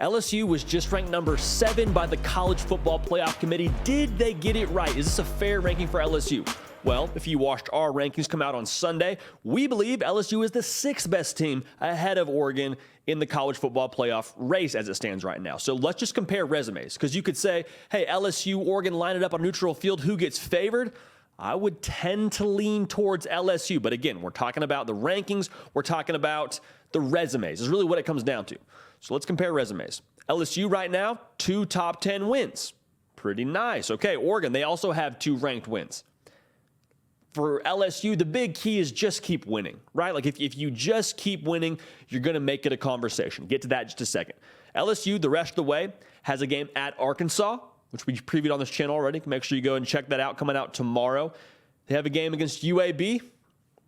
LSU was just ranked number 7 by the College Football Playoff Committee. Did they get it right? Is this a fair ranking for LSU? Well, if you watched our rankings come out on Sunday, we believe LSU is the 6th best team ahead of Oregon in the College Football Playoff race as it stands right now. So let's just compare resumes, because you could say, hey, LSU, Oregon, line it up on neutral field. Who gets favored? I would tend to lean towards LSU. But again, we're talking about the rankings. We're talking about the resumes. Is really what it comes down to. So let's compare resumes. LSU right now, 2 top 10 wins. Pretty nice. Okay, Oregon, they also have 2 ranked wins. For LSU, the big key is just keep winning, right? Like if you just keep winning, you're going to make it a conversation. Get to that in just a second. LSU, the rest of the way, has a game at Arkansas, which we previewed on this channel already. Make sure you go and check that out, coming out tomorrow. They have a game against UAB.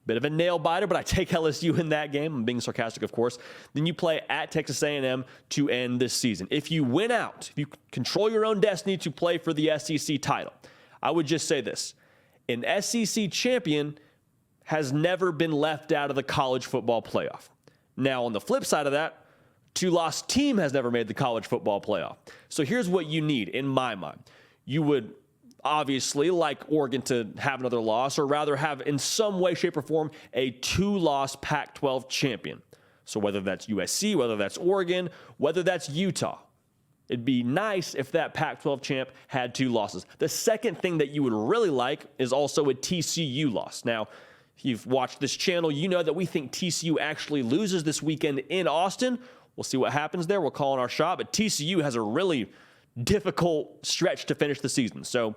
Bit of a nail biter, but I take LSU in that game. I'm being sarcastic, of course. Then you play at Texas A&M to end this season. If you win out, if you control your own destiny to play for the SEC title, I would just say this. An SEC champion has never been left out of the college football playoff. Now, on the flip side of that, 2-loss team has never made the college football playoff. So here's what you need, in my mind. You would obviously like Oregon to have another loss, or rather have in some way, shape, or form a 2-loss Pac-12 champion. So whether that's USC, whether that's Oregon, whether that's Utah, it'd be nice if that Pac-12 champ had 2 losses. The second thing that you would really like is also a TCU loss. Now, if you've watched this channel, you know that we think TCU actually loses this weekend in Austin. We'll see what happens there. We'll call on our shot, but TCU has a really difficult stretch to finish the season. So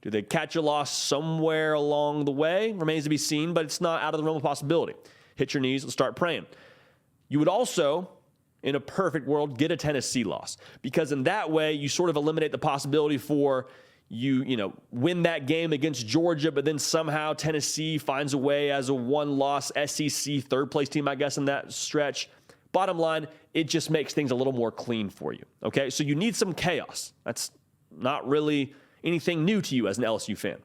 do they catch a loss somewhere along the way? Remains to be seen, but it's not out of the realm of possibility. Hit your knees and start praying. You would also, in a perfect world, get a Tennessee loss, because in that way you sort of eliminate the possibility for you win that game against Georgia, but then somehow Tennessee finds a way as a 1-loss SEC third-place team, I guess, in that stretch. Bottom line, it just makes things a little more clean for you, okay? So you need some chaos. That's not really anything new to you as an LSU fan.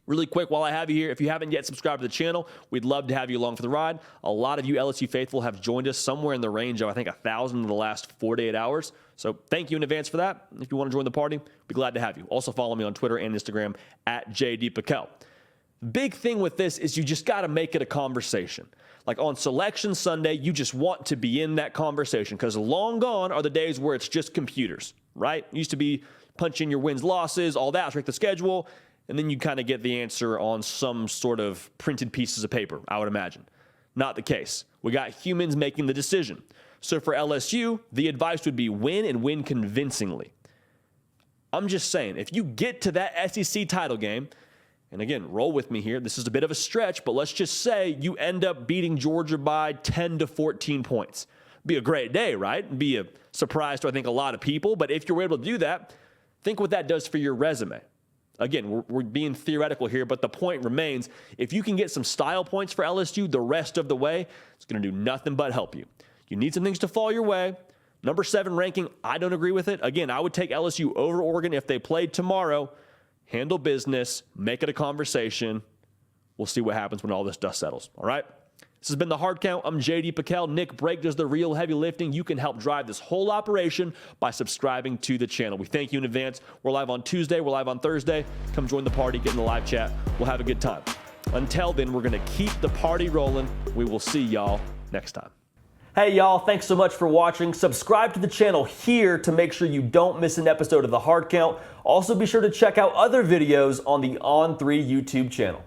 Really quick, while I have you here, if you haven't yet subscribed to the channel, we'd love to have you along for the ride. A lot of you LSU faithful have joined us somewhere in the range of, I think, 1,000 in the last 48 hours. So thank you in advance for that. If you want to join the party, be glad to have you. Also follow me on Twitter and Instagram at JD Big thing with this is you just got to make it a conversation. Like on Selection Sunday, you just want to be in that conversation, because long gone are the days where it's just computers, right? It used to be punch in your wins, losses, all that, straight the schedule, and then you kind of get the answer on some sort of printed pieces of paper, I would imagine. Not the case. We got humans making the decision. So for LSU, the advice would be win, and win convincingly. I'm just saying, if you get to that SEC title game, and again, roll with me here, this is a bit of a stretch, but let's just say you end up beating Georgia by 10 to 14 points. Be a great day, right? Be a surprise to, I think, a lot of people. But if you're able to do that, think what that does for your resume. Again, we're being theoretical here, but the point remains, if you can get some style points for LSU the rest of the way, it's going to do nothing but help you. You need some things to fall your way. Number 7 ranking, I don't agree with it. Again, I would take LSU over Oregon if they played tomorrow. Handle business, make it a conversation. We'll see what happens when all this dust settles, all right? This has been The Hard Count. I'm JD Piquel. Nick Brake does the real heavy lifting. You can help drive this whole operation by subscribing to the channel. We thank you in advance. We're live on Tuesday. We're live on Thursday. Come join the party. Get in the live chat. We'll have a good time. Until then, we're going to keep the party rolling. We will see y'all next time. Hey, y'all. Thanks so much for watching. Subscribe to the channel here to make sure you don't miss an episode of The Hard Count. Also, be sure to check out other videos on the On3 YouTube channel.